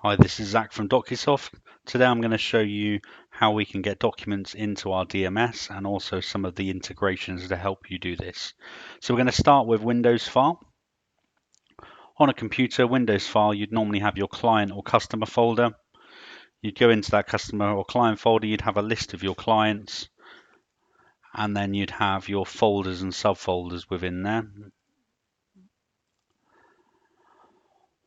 Hi, this is Zach from Docusoft. Today I'm going to show you how we can get documents into our DMS and also some of the integrations to help you do this. So we're going to start with Windows File. On a computer, Windows File, you'd normally have your client or customer folder. You'd go into that customer or client folder, you'd have a list of your clients, and then you'd have your folders and subfolders within there.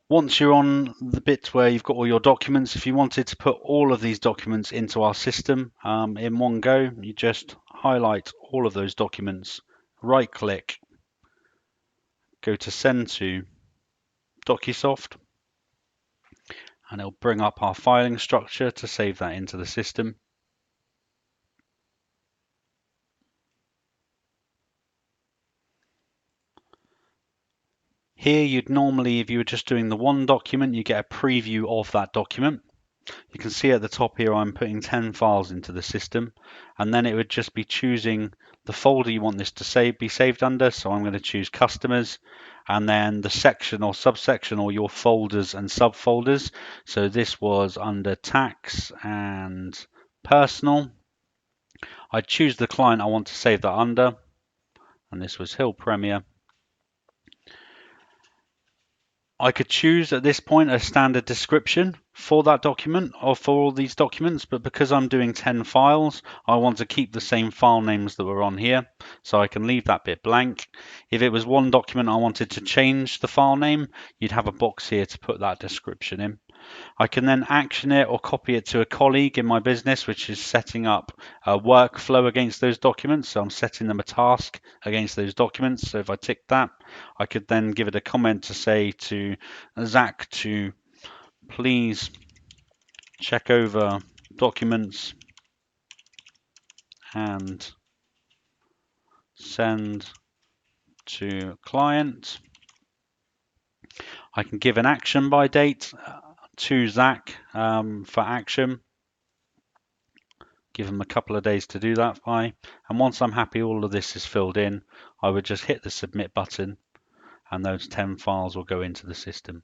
Once you're on the bit where you've got all your documents, if you wanted to put all of these documents into our system in one go, you just highlight all of those documents, right click, go to send to Docusoft, and it'll bring up our filing structure to save that into the system. Here you'd normally, if you were just doing the one document, you get a preview of that document. You can see at the top here I'm putting 10 files into the system, and then it would just be choosing the folder you want this to be saved under. So I'm going to choose customers, and then the section or subsection or your folders and subfolders. So this was under tax and personal. I'd choose the client I want to save that under, and this was Hill Premier. I could choose at this point a standard description for that document or for all these documents, but because I'm doing 10 files, I want to keep the same file names that were on here, so I can leave that bit blank. If it was one document I wanted to change the file name, you'd have a box here to put that description in. I can then action it or copy it to a colleague in my business, which is setting up a workflow against those documents. So I'm setting them a task against those documents. So if I tick that, I could then give it a comment to say to Zach to please check over documents and send to client. I can give an action by date to Zach for action. Give them a couple of days to do that by. And once I'm happy all of this is filled in, I would just hit the submit button and those 10 files will go into the system.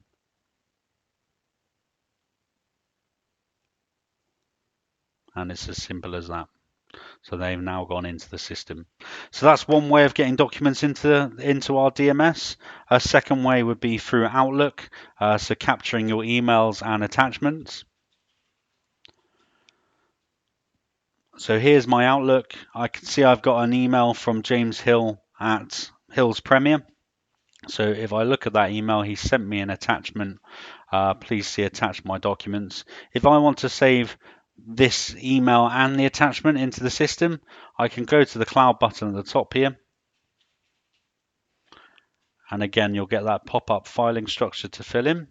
And it's as simple as that. So they've now gone into the system. So that's one way of getting documents into our DMS. A second way would be through Outlook, so capturing your emails and attachments. So here's my Outlook. I can see I've got an email from James Hill at Hills Premier. So if I look at that email, he sent me an attachment. Please see attached my documents. If I want to save this email and the attachment into the system, I can go to the cloud button at the top here. And again, you'll get that pop-up filing structure to fill in.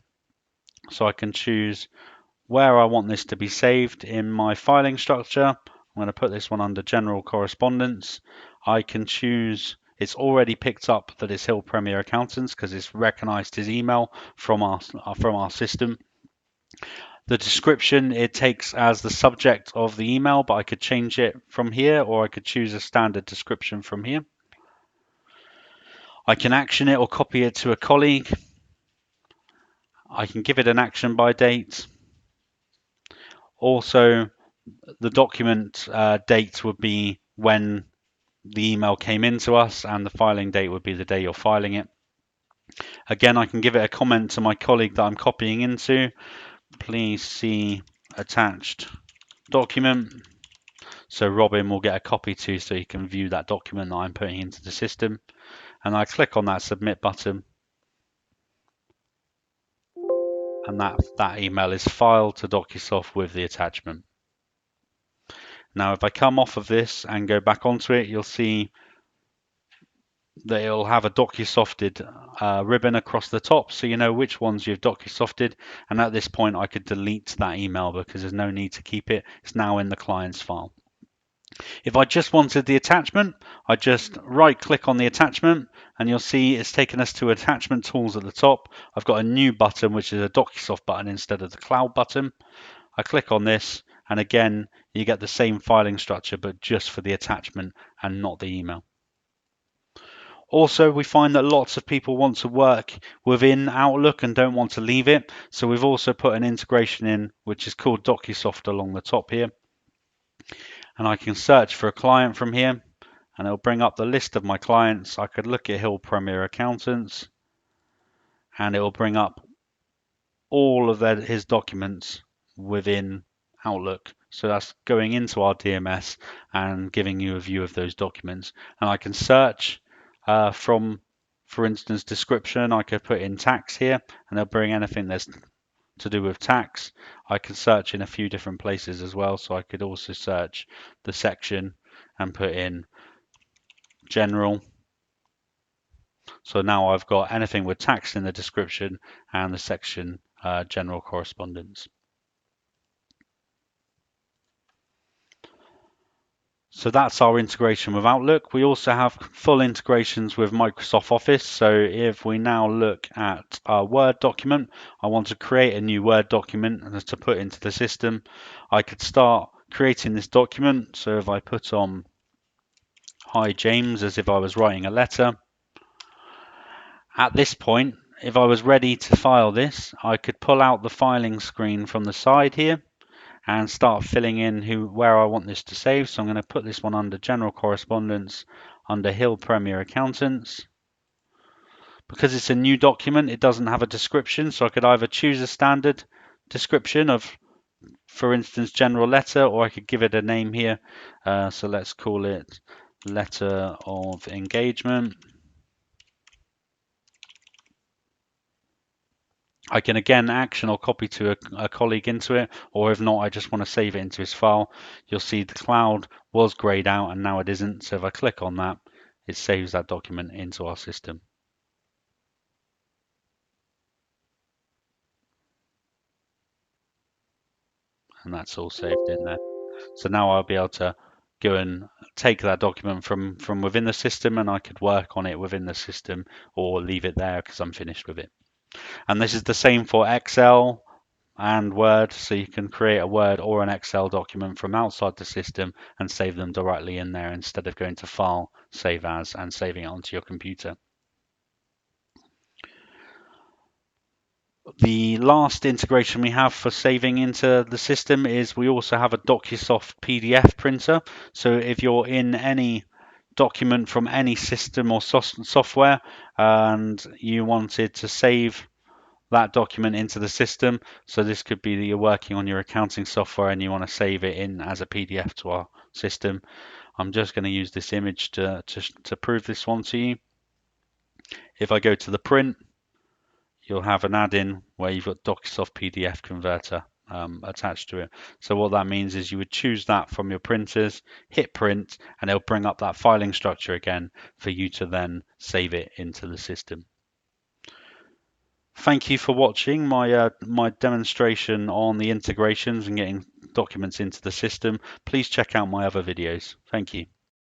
So I can choose where I want this to be saved in my filing structure. I'm going to put this one under general correspondence. I can choose, it's already picked up that it's Hill Premier Accountants because it's recognized his email from our system. The description it takes as the subject of the email, but I could change it from here, or I could choose a standard description from here. I can action it or copy it to a colleague. I can give it an action by date. Also, the document date would be when the email came into us, and the filing date would be the day you're filing it. Again, I can give it a comment to my colleague that I'm copying into. Please see attached document. So Robin will get a copy too, so he can view that document that I'm putting into the system. And I click on that submit button, and that email is filed to Docusoft with the attachment. Now, if I come off of this and go back onto it, you'll see that it'll have a Docusofted ribbon across the top, so you know which ones you've Docusofted. And at this point, I could delete that email because there's no need to keep it. It's now in the client's file. If I just wanted the attachment, I just right click on the attachment and you'll see it's taken us to attachment tools at the top. I've got a new button, which is a Docusoft button instead of the cloud button. I click on this and again, you get the same filing structure, but just for the attachment and not the email. Also, we find that lots of people want to work within Outlook and don't want to leave it. So we've also put an integration in, which is called Docusoft along the top here. And I can search for a client from here and it'll bring up the list of my clients. I could look at Hill Premier Accountants and it will bring up all of his documents within Outlook. So that's going into our DMS and giving you a view of those documents. And I can search from, for instance, description. I could put in tax here and they'll bring anything that's to do with tax. I can search in a few different places as well. So I could also search the section and put in general. So now I've got anything with tax in the description and the section general correspondence. So that's our integration with Outlook. We also have full integrations with Microsoft Office. So if we now look at our Word document, I want to create a new Word document and to put into the system. I could start creating this document. So if I put on Hi James as if I was writing a letter. At this point, if I was ready to file this, I could pull out the filing screen from the side here and start filling in where I want this to save. So I'm going to put this one under General Correspondence under Hill Premier Accountants. Because it's a new document, it doesn't have a description, so I could either choose a standard description of, for instance, general letter, or I could give it a name here. So let's call it Letter of Engagement. I can again action or copy to a colleague into it, or if not, I just want to save it into his file. You'll see the cloud was grayed out and now it isn't. So if I click on that, it saves that document into our system. And that's all saved in there. So now I'll be able to go and take that document from within the system and I could work on it within the system or leave it there because I'm finished with it. And this is the same for Excel and Word, so you can create a Word or an Excel document from outside the system and save them directly in there instead of going to File, Save As, and saving it onto your computer. The last integration we have for saving into the system is we also have a Docusoft PDF printer. So if you're in any document from any system or software and you wanted to save that document into the system. So this could be that you're working on your accounting software and you want to save it in as a PDF to our system. I'm just going to use this image to prove this one to you. If I go to the print, you'll have an add-in where you've got Docusoft PDF converter attached to it. So what that means is you would choose that from your printers, hit print, and it'll bring up that filing structure again for you to then save it into the system. Thank you for watching my demonstration on the integrations and getting documents into the system. Please check out my other videos. Thank you.